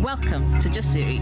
Welcome to Jasiri.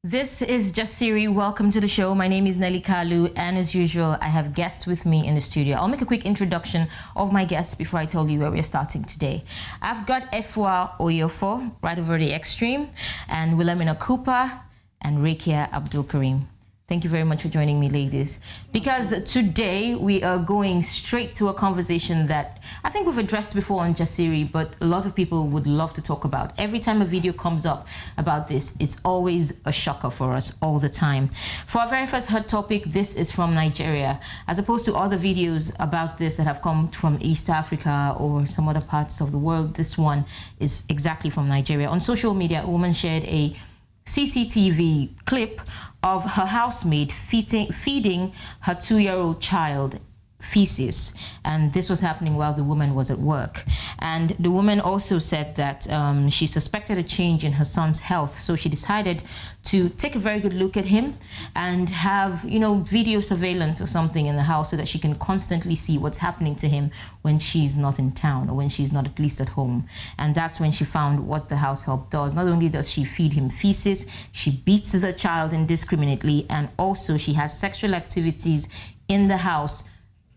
This is Jasiri. Welcome to the show. My name is Nelly Kalu, and as usual, I have guests with me in the studio. I'll make a quick introduction of my guests before I tell you where we're starting today. I've got Efua Oyofo, right over the extreme, and Wilhelmina Cooper, and Rekia Abdul Karim. Thank you very much for joining me, ladies. Because today we are going straight to a conversation that I think we've addressed before on Jasiri, but a lot of people would love to talk about. Every time a video comes up about this, it's always a shocker for us all the time. For our very first hot topic, this is from Nigeria. As opposed to other videos about this that have come from East Africa or some other parts of the world, this one is exactly from Nigeria. On social media, a woman shared a CCTV clip of her housemaid feeding her 2-year-old child feces, and this was happening while the woman was at work. And the woman also said that she suspected a change in her son's health, so she decided to take a very good look at him and have, you know, video surveillance or something in the house so that she can constantly see what's happening to him when she's not in town or when she's not at least at home. And that's when she found what the house help does. Not only does she feed him feces, she beats the child indiscriminately, and also she has sexual activities in the house,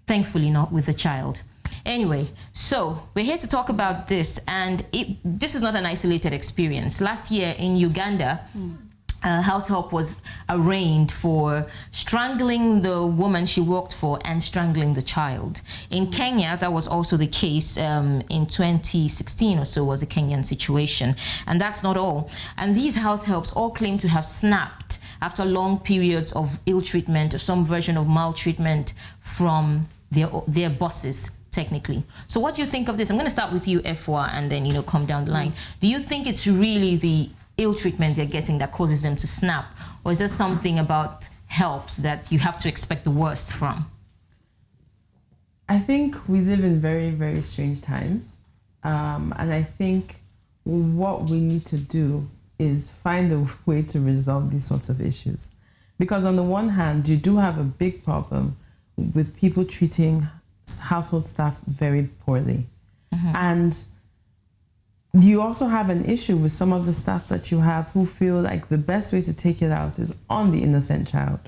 thankfully not with the child. Anyway, so we're here to talk about this, and this is not an isolated experience. Last year in Uganda, house help was arraigned for strangling the woman she worked for and strangling the child. In Kenya, that was also the case. In 2016 or so was a Kenyan situation. And that's not all. And these house helps all claim to have snapped after long periods of ill treatment or some version of maltreatment from their bosses, technically. So what do you think of this? I'm going to start with you, Efwa, and then, you know, come down the line. Do you think it's really the ill treatment they're getting that causes them to snap, or is there something about helps that you have to expect the worst from? I think we live in very, very strange times, and I think what we need to do is find a way to resolve these sorts of issues. Because on the one hand, you do have a big problem with people treating household staff very poorly. And you also have an issue with some of the staff that you have who feel like the best way to take it out is on the innocent child.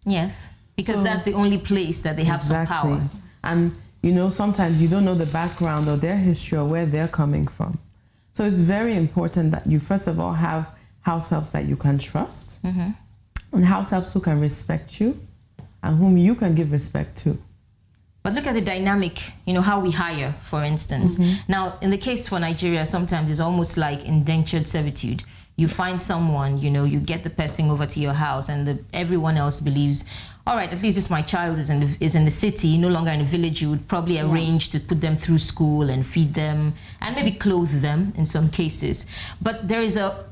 Yes, because that's the only place that they have some power. And, you know, sometimes you don't know the background or their history or where they're coming from. So it's very important that you, first of all, have house helps that you can trust, and house helps who can respect you and whom you can give respect to. But look at the dynamic, you know, how we hire, for instance. Now, in the case for Nigeria, sometimes it's almost like indentured servitude. You find someone, you know, you get the person over to your house, and everyone else believes, all right, at least this my child is in the city, no longer in a village. You would probably arrange to put them through school and feed them and maybe clothe them in some cases. But there is a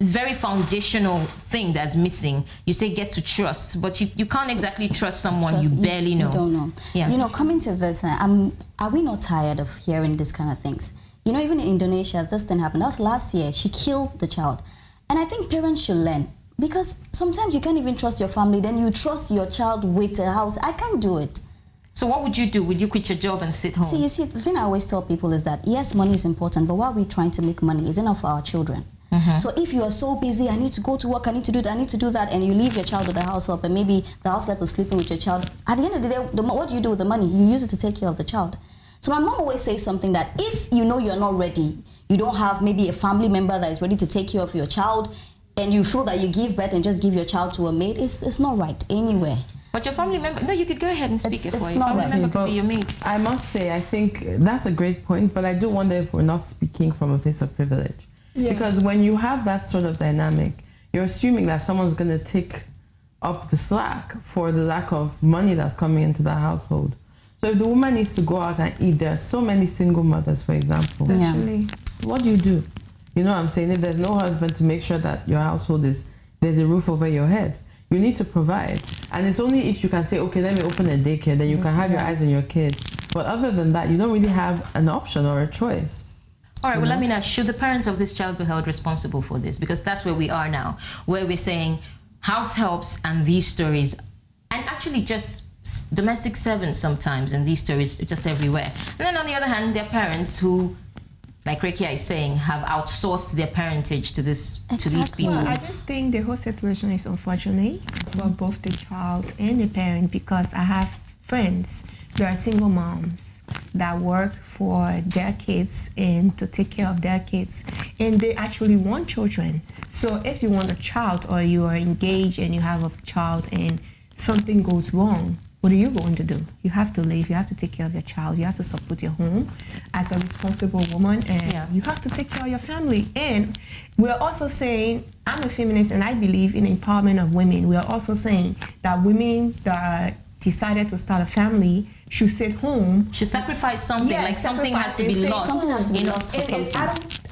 very foundational thing that's missing. You say get to trust, but you can't exactly trust someone you barely know. You don't know. Yeah. You know, coming to this, are we not tired of hearing this kind of things? You know, even in Indonesia, this thing happened. That was last year. She killed the child. And I think parents should learn, because sometimes you can't even trust your family, then you trust your child with a house. I can't do it. So what would you do? Would you quit your job and sit home? See, you see, the thing I always tell people is that, yes, money is important, but why are we trying to make money? It's enough for our children. So if you are so busy, I need to go to work, I need to do that, I need to do that, and you leave your child with the house help, and maybe the house help is sleeping with your child, at the end of the day, what do you do with the money? You use it to take care of the child. So my mom always says something that if you know you're not ready, you don't have maybe a family member that is ready to take care of your child, and you feel that you give birth and just give your child to a maid, it's not right anywhere. But your family member, no, you could go ahead and speak it for you. Not Family right. member could be your mate. I must say, I think that's a great point, but I do wonder if we're not speaking from a place of privilege. Because when you have that sort of dynamic, you're assuming that someone's going to take up the slack for the lack of money that's coming into the household. So if the woman needs to go out and eat, there are so many single mothers, for example. What do? You know what I'm saying? If there's no husband to make sure that your household there's a roof over your head, you need to provide. And it's only if you can say, okay, let me open a daycare, then you can have your eyes on your kid. But other than that, you don't really have an option or a choice. All right, well, let me know, should the parents of this child be held responsible for this? Because that's where we are now, where we're saying house helps and these stories, and actually just domestic servants sometimes, and these stories just everywhere. And then on the other hand, there are parents who like Rekia is saying, have outsourced their parentage to these people. Well, I just think the whole situation is unfortunate for both the child and the parent, because I have friends that are single moms that work for their kids and to take care of their kids, and they actually want children. So if you want a child, or you are engaged and you have a child and something goes wrong, what are you going to do? You have to leave. You have to take care of your child. You have to support your home as a responsible woman, and you have to take care of your family. And we're also saying, I'm a feminist and I believe in empowerment of women. We are also saying that women that decided to start a family should sit home. Should sacrifice something, like something has to be lost. Something has to be lost for something.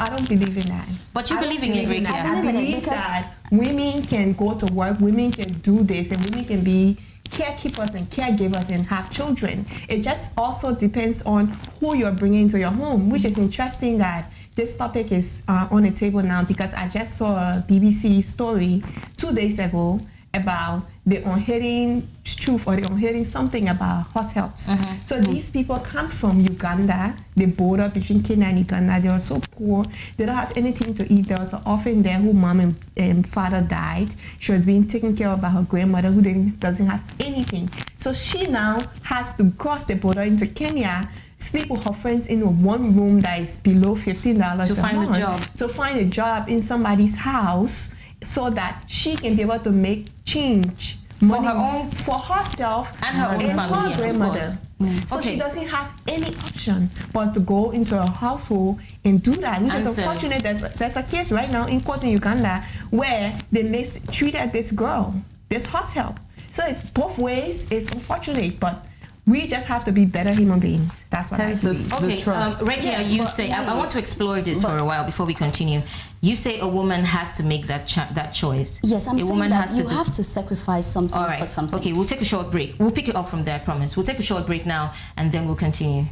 I don't believe in that. But you believe in it, Rekia. I believe that women can go to work, women can do this, and women can be carekeepers and caregivers and have children. It just also depends on who you're bringing into your home, which is interesting that this topic is on the table now, because I just saw a BBC story 2 days ago about the unhidden truth, or the unhidden something about house helps. So these people come from Uganda, the border between Kenya and Uganda. They are so poor, they don't have anything to eat. There was an orphan there whose mom and father died. She was being taken care of by her grandmother, who doesn't have anything. So she now has to cross the border into Kenya, sleep with her friends in one room that is below $15 to find a job. To find a job in somebody's house, so that she can be able to make change for her own, for herself and her own family, her grandmother. So she doesn't have any option but to go into a household and do that, which is unfortunate. There's a case right now in court in Uganda where they mistreated this girl, this house help. So it's both ways. It's unfortunate, but we just have to be better human beings. That's what I believe. Okay, Rekia, you say, I want to explore this for a while before we continue. You say a woman has to make that choice. Yes, I'm saying woman that you have to sacrifice something for something. Okay, we'll take a short break. We'll pick it up from there, I promise. We'll take a short break now, and then we'll continue.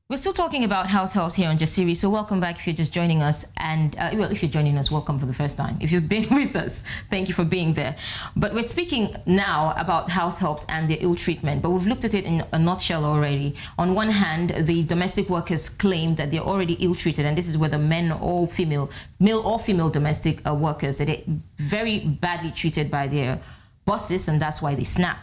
We're still talking about house helps here on Jasiri, so welcome back if you're just joining us. And well, if you're joining us, welcome for the first time. If you've been with us, thank you for being there. But we're speaking now about house helps and their ill treatment, but we've looked at it in a nutshell already. On one hand, the domestic workers claim that they're already ill treated, and this is whether men or female, male or female domestic workers, that they're very badly treated by their bosses, and that's why they snap.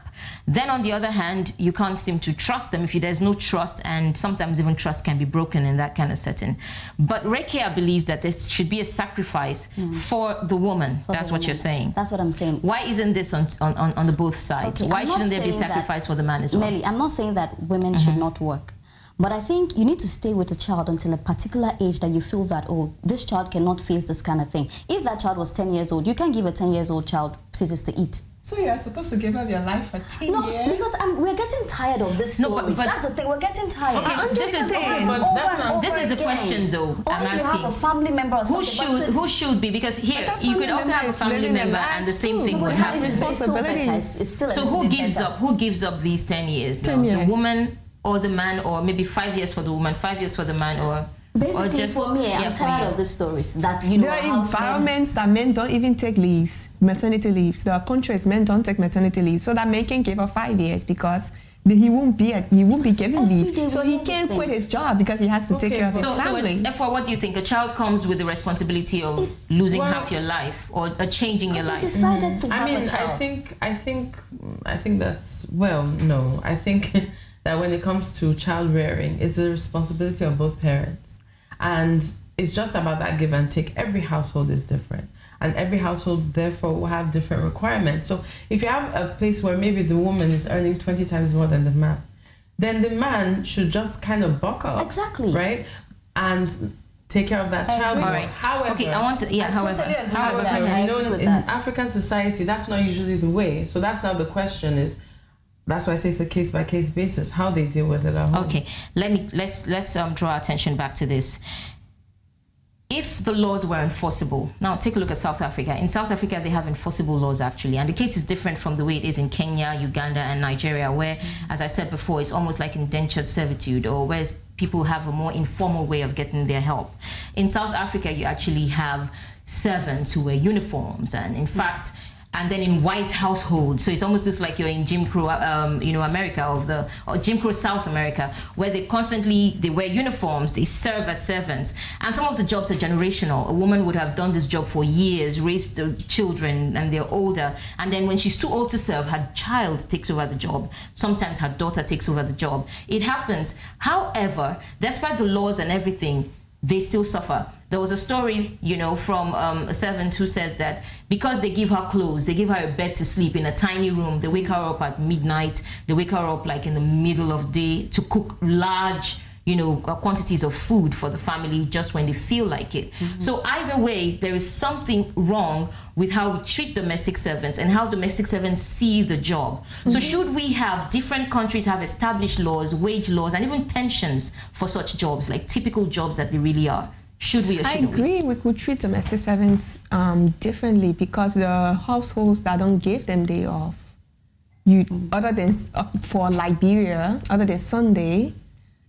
Then on the other hand, you can't seem to trust them if there's no trust, and sometimes even trust can be broken in that kind of setting. But Rekia believes that there should be a sacrifice for the woman. That's what you're saying. That's what I'm saying. Why isn't this on the both sides? Okay, why shouldn't there be sacrifice for the man as well? Nelly, I'm not saying that women should not work. But I think you need to stay with a child until a particular age that you feel that, oh, this child cannot face this kind of thing. If that child was 10 years old, you can't give a 10-year-old child physics to eat. So you're supposed to give up your life for 10 years? No, because we're getting tired of this stories. But that's the thing, we're getting tired. Okay, this is the question though. I'm asking. You have a family member or something, who should be, because here you could also have a family member and the same thing would happen. So who gives up these 10 years now? 10 years. The woman or the man, or maybe 5 years for the woman, 5 years for the man, or basically, just, for me, I'm tired of the stories that, you know, there are environments that men don't even take leaves, maternity leaves. There are countries men don't take maternity leave, so that man can give her 5 years because he won't be given leave. So he can't quit his job because he has to take care of his family. So therefore, what do you think? A child comes with the responsibility of losing half your life or changing your life. Decided to have a child. I think that's, well, no. I think that when it comes to child rearing, it's the responsibility of both parents. And it's just about that give and take. Every household is different. And every household, therefore, will have different requirements. So if you have a place where maybe the woman is earning 20 times more than the man, then the man should just kind of buck up. Exactly. Right? And take care of that child. All right. However, okay, I want to, yeah, however, totally agree however, with go that. ahead. I you know, agree with in that. African society, that's not usually the way. So that's now the question is, that's why I say it's a case by case basis, how they deal with it at home. Okay, let's draw our attention back to this. If the laws were enforceable, now take a look at South Africa. In South Africa, they have enforceable laws actually, and the case is different from the way it is in Kenya, Uganda, and Nigeria, where, as I said before, it's almost like indentured servitude, or where people have a more informal way of getting their help. In South Africa, you actually have servants who wear uniforms, and in fact, and then in white households, so it almost looks like you're in Jim Crow, America, or Jim Crow South America, where they wear uniforms, they serve as servants, and some of the jobs are generational. A woman would have done this job for years, raised the children, and they're older, and then when she's too old to serve, her child takes over the job. Sometimes her daughter takes over the job. It happens. However, despite the laws and everything, they still suffer. There was a story, from a servant who said that because they give her clothes, they give her a bed to sleep in a tiny room, they wake her up at midnight, they wake her up like in the middle of the day to cook large, quantities of food for the family just when they feel like it. Mm-hmm. So either way, there is something wrong with how we treat domestic servants and how domestic servants see the job. Mm-hmm. So should we have different countries have established laws, wage laws, and even pensions for such jobs, like typical jobs that they really are? Should we or shouldn't we? I agree. We could treat domestic servants differently, because the households that don't give them day off, other than for Liberia, other than Sunday,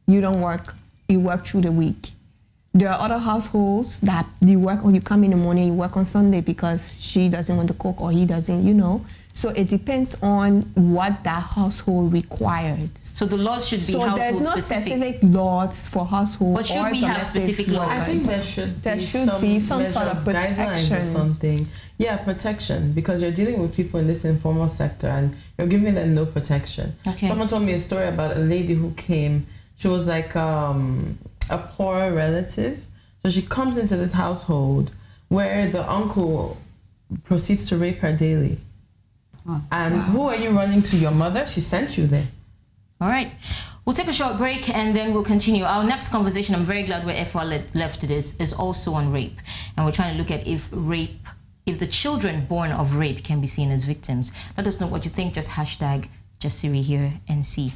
you don't work. You work through the week. There are other households that you work, or you come in the morning, you work on Sunday because she doesn't want to cook or he doesn't, So it depends on what that household requires. So the laws should be household specific. So there's no specific laws for household. But should we have specific laws? I think there should be some sort of guidelines or something. Yeah, protection, because you're dealing with people in this informal sector and you're giving them no protection. Okay. Someone told me a story about a lady who came. She was like a poor relative. So she comes into this household where the uncle proceeds to rape her daily. Oh, and who are you running to? Your mother? She sent you there. All right. We'll take a short break and then we'll continue. Our next conversation, I'm very glad where FR left this, is also on rape. And we're trying to look at if the children born of rape can be seen as victims. Let us know what you think. Just hashtag Jasiri here and see.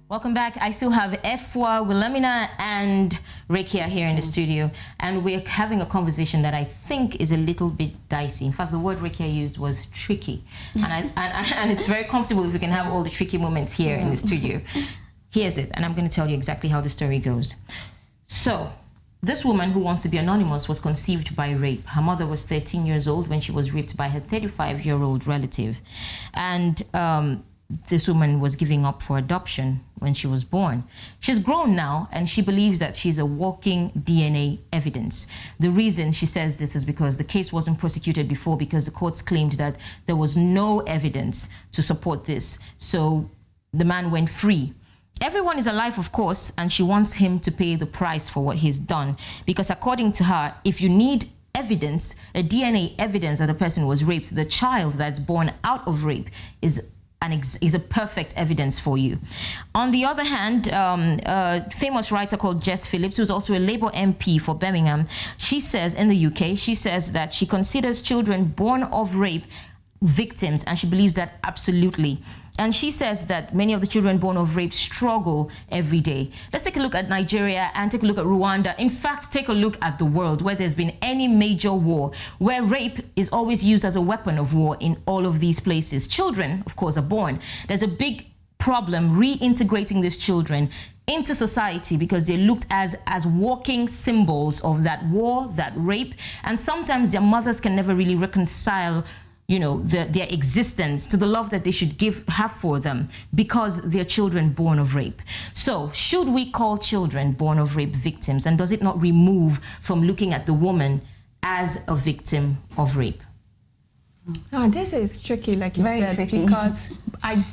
Welcome back. I still have Efwa, Wilhelmina, and Rekia here in the studio, and we're having a conversation that I think is a little bit dicey. In fact, the word Rekia used was tricky, and it's very comfortable if we can have all the tricky moments here in the studio. Here's it, and I'm going to tell you exactly how the story goes. So, this woman who wants to be anonymous was conceived by rape. Her mother was 13 years old when she was raped by her 35-year-old relative, and this woman was giving up for adoption when she was born. She's grown now, and she believes that she's a walking DNA evidence. The reason she says this is because the case wasn't prosecuted before, because the courts claimed that there was no evidence to support this. So the man went free. Everyone is alive, of course, and she wants him to pay the price for what he's done, because according to her, if you need evidence, a DNA evidence that a person was raped, the child that's born out of rape is a perfect evidence for you. On the other hand, a famous writer called Jess Phillips, who's also a Labour MP for Birmingham, she says in the UK, she says that she considers children born of rape victims, and she believes that absolutely. And she says that many of the children born of rape struggle every day. Let's take a look at Nigeria and take a look at Rwanda. In fact, take a look at the world where there's been any major war, where rape is always used as a weapon of war in all of these places. Children, of course, are born. There's a big problem reintegrating these children into society because they're looked as walking symbols of that war, that rape, and sometimes their mothers can never really reconcile their existence to the love that they should have for them because they're children born of rape. So should we call children born of rape victims, and does it not remove from looking at the woman as a victim of rape? This is tricky, like you Very said, tricky. because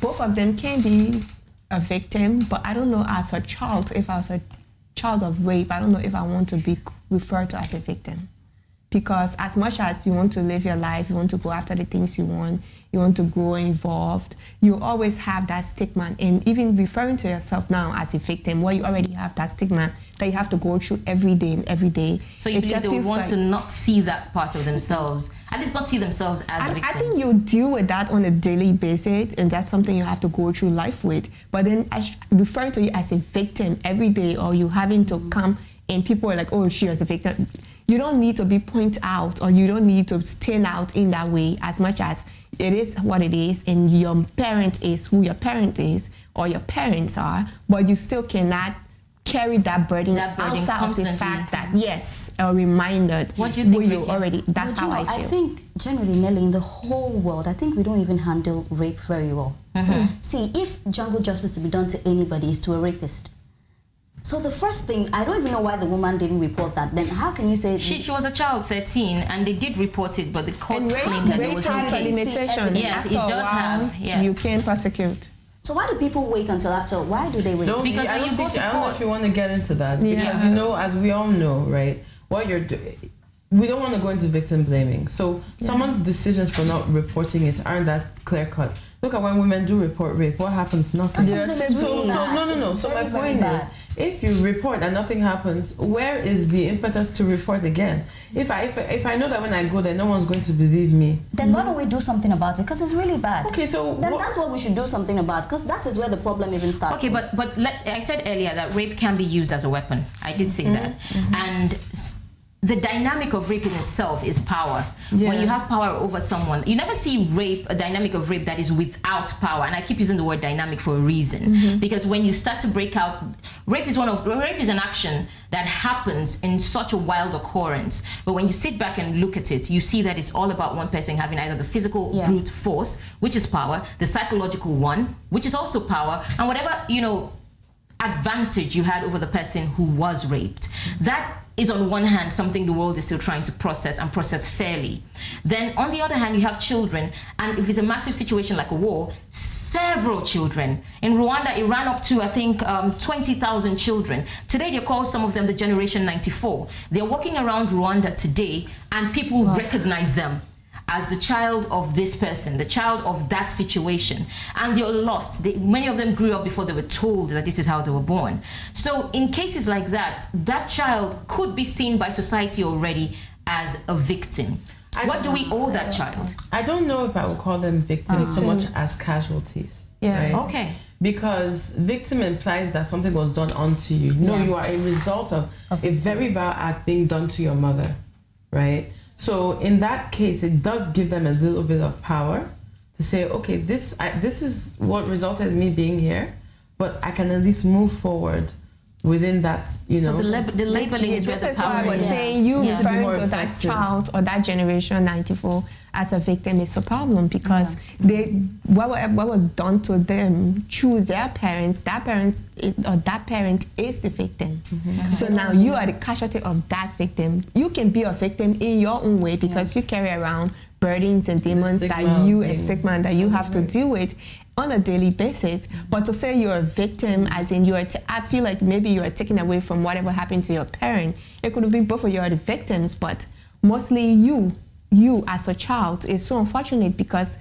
both of them can be a victim, but I don't know as a child, if I was a child of rape, I don't know if I want to be referred to as a victim. Because as much as you want to live your life, you want to go after the things you want to grow involved, you always have that stigma. And even referring to yourself now as a victim, where you already have that stigma that you have to go through every day and every day. So you believe they would want to not see that part of themselves, at least not see themselves as victims? I think you deal with that on a daily basis, and that's something you have to go through life with. But then referring to you as a victim every day, or you having to come and people are like, oh, she was a victim. You don't need to be pointed out, or you don't need to stand out in that way, as much as it is what it is, and your parent is who your parent is, or your parents are, but you still cannot carry that burden outside of the fact that, yes, a reminder. What do you think, you already, that's how I feel. I think generally, Nelly, in the whole world, I think we don't even handle rape very well. See, if jungle justice to be done to anybody is to a rapist. So the first thing, I don't even know why the woman didn't report that. Then how can you say... She was a child, 13, and they did report it, but the courts claimed that there was a limitation. Yes, it does have. Yes. You can prosecute. So why do people wait until after? Why do they wait? Because when you go to I don't know if you want to get into that. Yeah. Because, as we all know, right, what you're doing... We don't want to go into victim blaming. So someone's decisions for not reporting it aren't that clear-cut. Look at when women do report rape, what happens? Nothing. No. So my point is, if you report and nothing happens, where is the impetus to report again? If I know that when I go there, no one's going to believe me, then why don't we do something about it? Because it's really bad. Okay, so then that's what we should do something about, because that is where the problem even starts. Okay, but I said earlier that rape can be used as a weapon. I did say that, and the dynamic of rape in itself is power. Yeah. When you have power over someone, you never see a dynamic of rape that is without power. And I keep using the word dynamic for a reason, because when you start to break out, rape is an action that happens in such a wild occurrence. But when you sit back and look at it, you see that it's all about one person having either the physical brute force, which is power, the psychological one, which is also power, and whatever, advantage you had over the person who was raped. That is on one hand something the world is still trying to process and process fairly. Then on the other hand, you have children, and if it's a massive situation like a war, several children. In Rwanda, it ran up to, I think, 20,000 children. Today, they call some of them the Generation 94. They're walking around Rwanda today, and people recognize them as the child of this person, the child of that situation. And they're lost. Many of them grew up before they were told that this is how they were born. So in cases like that, that child could be seen by society already as a victim. What do we owe that child? I don't know if I would call them victims so much as casualties. Yeah. Right? Okay. Because victim implies that something was done onto you. No, you are a result of a very vile act being done to your mother, right? So in that case, it does give them a little bit of power to say, okay, this is what resulted in me being here, but I can at least move forward within that, So the labeling is where the power is. I was saying, you referring to that child or that Generation 94 as a victim is a problem, because what was done to them choose their parents. That parent is the victim. So now you are the casualty of that victim. You can be a victim in your own way, because you carry around burdens and demons that you have to deal with on a daily basis. But to say you're a victim, as in I feel like maybe you are taken away from whatever happened to your parent. It could have been both of you are the victims, but mostly you as a child is so unfortunate because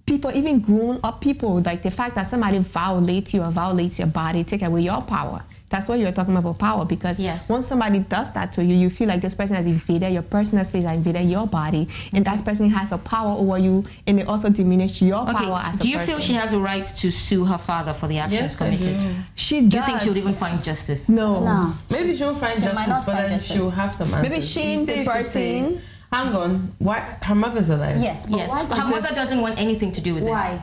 people, even grown up people, like the fact that somebody violates you or violates your body, take away your power. That's what you're talking about power, because once somebody does that to you, you feel like this person has invaded your personal space, has invaded your body, and that person has a power over you, and it also diminishes your power as a person. Do you feel she has a right to sue her father for the actions committed? She does. Do you think she would even find justice? No. Maybe she won't find justice, but then she'll have some answers. Maybe shame the person. Hang on, why? Her mother's alive. Yes, but why? Her mother doesn't want anything to do with this. Why?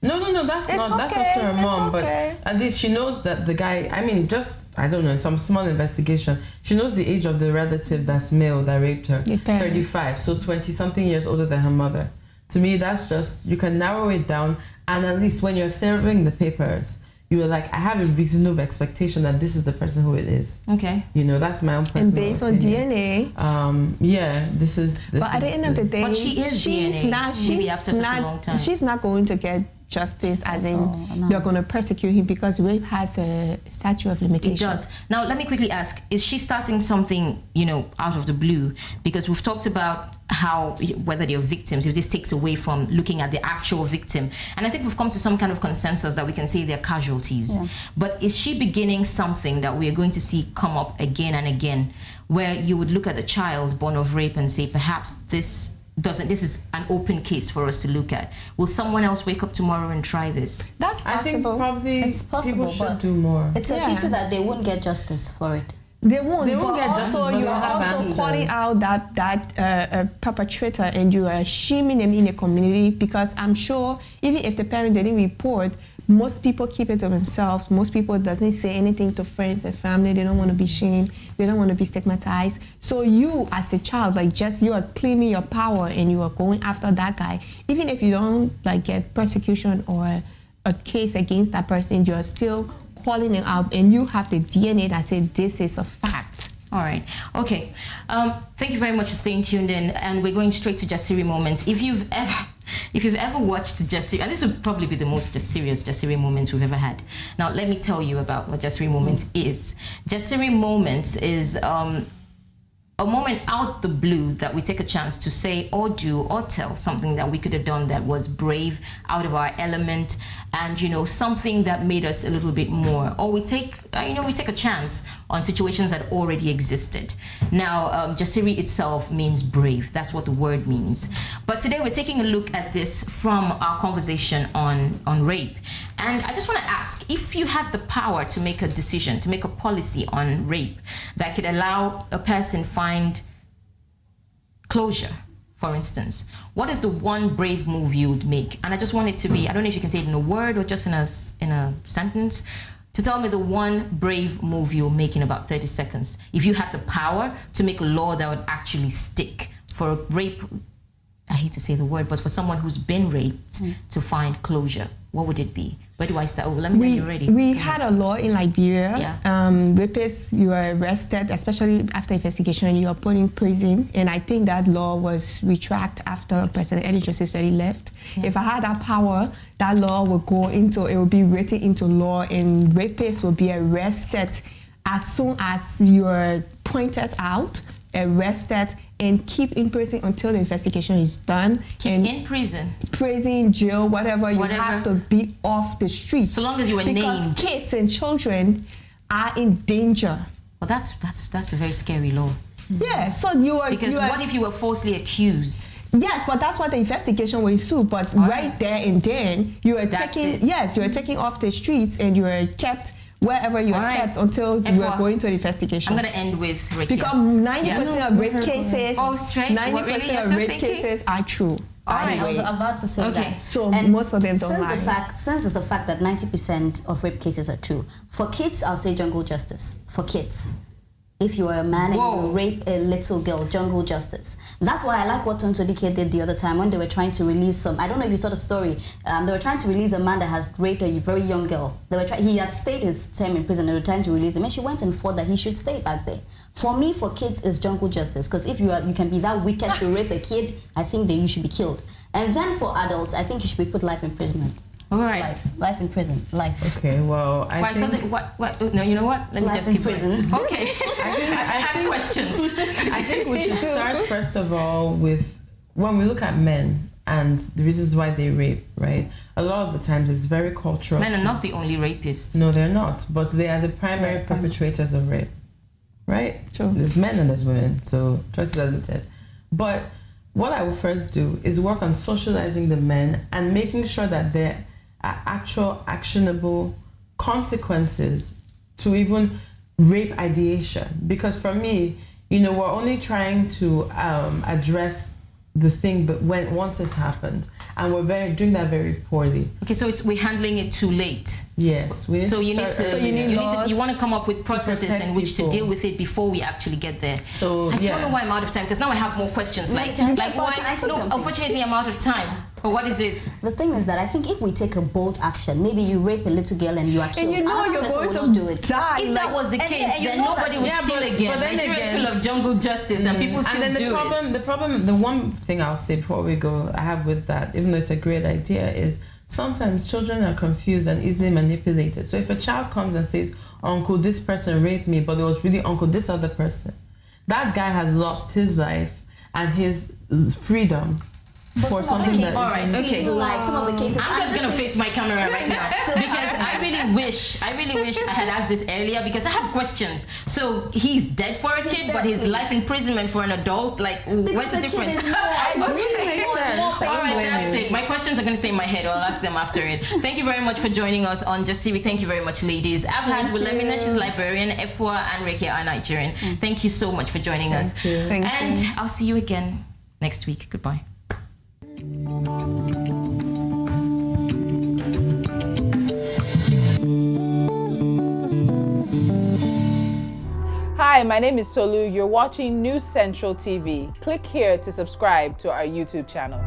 No, that's not. That's up to her mom. But at least she knows that the guy. I mean, just I don't know, some small investigation. She knows the age of the relative that's male that raped her. 35, so 20-something years older than her mother. To me, that's just, you can narrow it down, and at least when you're serving the papers, you were like, I have a reasonable expectation that this is the person who it is. Okay. You know, that's my own personal And based opinion. on DNA. This is. But at the end of the day, but she's DNA. Not. Maybe after such a long time. She's not going to get justice, as in you're going to persecute him, because rape has a statute of limitation. It does. Now, let me quickly ask, is she starting something, out of the blue? Because we've talked about how, whether they're victims, if this takes away from looking at the actual victim. And I think we've come to some kind of consensus that we can say they're casualties. Yeah. But is she beginning something that we are going to see come up again and again, where you would look at a child born of rape and say, perhaps this is an open case for us to look at? Will someone else wake up tomorrow and try this? That's possible. I think probably it's possible, people should do more. It's a pity that they won't get justice for it. They won't get justice. So you're also calling out that perpetrator, and you are shaming them in the community, because I'm sure even if the parent didn't report, most people keep it to themselves. Most people doesn't say anything to friends and family. They don't want to be shamed. They don't want to be stigmatized. So you, as the child, you are claiming your power and you are going after that guy. Even if you don't get persecution or a case against that person, you're still calling it out, and you have the DNA that says this is a fact. All right. Okay. Thank you very much for staying tuned in, and we're going straight to Jasiri moments. If you've ever watched Jasiri, and this would probably be the most serious Jasiri moments we've ever had. Now, let me tell you about what Jasiri moments is. Jasiri moments is a moment out the blue that we take a chance to say or do or tell something that we could have done that was brave, out of our element, and something that made us a little bit more. Or we take a chance on situations that already existed. Now, Jasiri itself means brave. That's what the word means. But today we're taking a look at this from our conversation on rape. And I just want to ask, if you had the power to make a decision, to make a policy on rape that could allow a person find closure, for instance, what is the one brave move you would make? And I just want it to be, I don't know if you can say it in a word or just in a sentence, to tell me the one brave move you'll make in about 30 seconds. If you had the power to make a law that would actually stick for rape, I hate to say the word, but for someone who's been raped to find closure, what would it be? Where do I start? Oh, let me know you're ready. We had a law in Liberia. Yeah. Rapists, you are arrested, especially after investigation, you are put in prison. And I think that law was retracted after President Eli Joseph left. Yeah. If I had that power, that law would it would be written into law, and rapists will be arrested as soon as you're pointed out, arrested, and keep in prison until the investigation is done. In prison, jail, whatever. You have to be off the street. So long as you were named. Because kids and children are in danger. Well, that's a very scary law. Yeah. So you are. Because what if you were falsely accused? Yes, but that's what the investigation will ensue. But right there and then, you are taking off the streets, and you are kept wherever you are kept until you are going to the investigation. I'm going to end with rape. Because 90% of rape cases, 90% of rape cases are true. All right, I was about to say that. So most of them don't lie. Since it's a fact that 90% of rape cases are true, for kids, I'll say jungle justice. For kids. If you are a man and you rape a little girl, jungle justice. That's why I like what Tonto Dike did the other time when they were trying to release I don't know if you saw the story, they were trying to release a man that has raped a very young girl. He had stayed his term in prison, they were trying to release him, and she went and fought that he should stay back there. For me, for kids, it's jungle justice, because if you can be that wicked to rape a kid, I think that you should be killed. And then for adults, I think you should be put life imprisonment. All right. Life in prison. Life. Okay, well, I Why, think... so what? No, you know what? Let me Life just in keep prison. going. Okay. I have questions. I think we should start, first of all, with when we look at men and the reasons why they rape, right? A lot of the times it's very cultural. Men are not the only rapists. No, they're not, but they are the primary perpetrators of rape, right? True. There's men and there's women, so choices are limited. But what I will first do is work on socializing the men and making sure that there are actual actionable consequences to even rape ideation. Because for me, we're only trying to address the thing, but once it's happened, and we're doing that very poorly. Okay, so we're handling it too late. Yes, we need So to you need start to, earlier. you want to come up with processes protect in which people. to deal with it before we actually get there. So I don't know why I'm out of time, because now I have more questions. Like Can I why? say No, something? unfortunately, I'm out of time. But what is it? The thing is that I think if we take a bold action, maybe you rape a little girl and you are killed. And you know another you're person going will to not do it. die. If that was the and case, you then know nobody that- would Yeah, steal but again. then Nigeria is again- full of jungle justice, and people still and then do it. the one thing I'll say before we go, I have with that, even though it's a great idea, is sometimes children are confused and easily manipulated. So if a child comes and says, "Uncle, this person raped me," but it was really Uncle, this other person, that guy has lost his life and his freedom for something that is... All right, okay. Some of the cases. I'm just gonna face my camera right now because I really wish I had asked this earlier, because I have questions. So he's dead for a kid, but his life imprisonment for an adult, like what's the difference? All right, that's it. My questions are going to stay in my head. I'll ask them after it. Thank you very much for joining us on Jasiri. Thank you very much, ladies. I've had Wilhelmina, she's Liberian, Efua, and Rekia are Nigerian. Thank you so much for joining us. Thank you. I'll see you again next week. Goodbye. Hi, my name is Tolu. You're watching News Central TV. Click here to subscribe to our YouTube channel.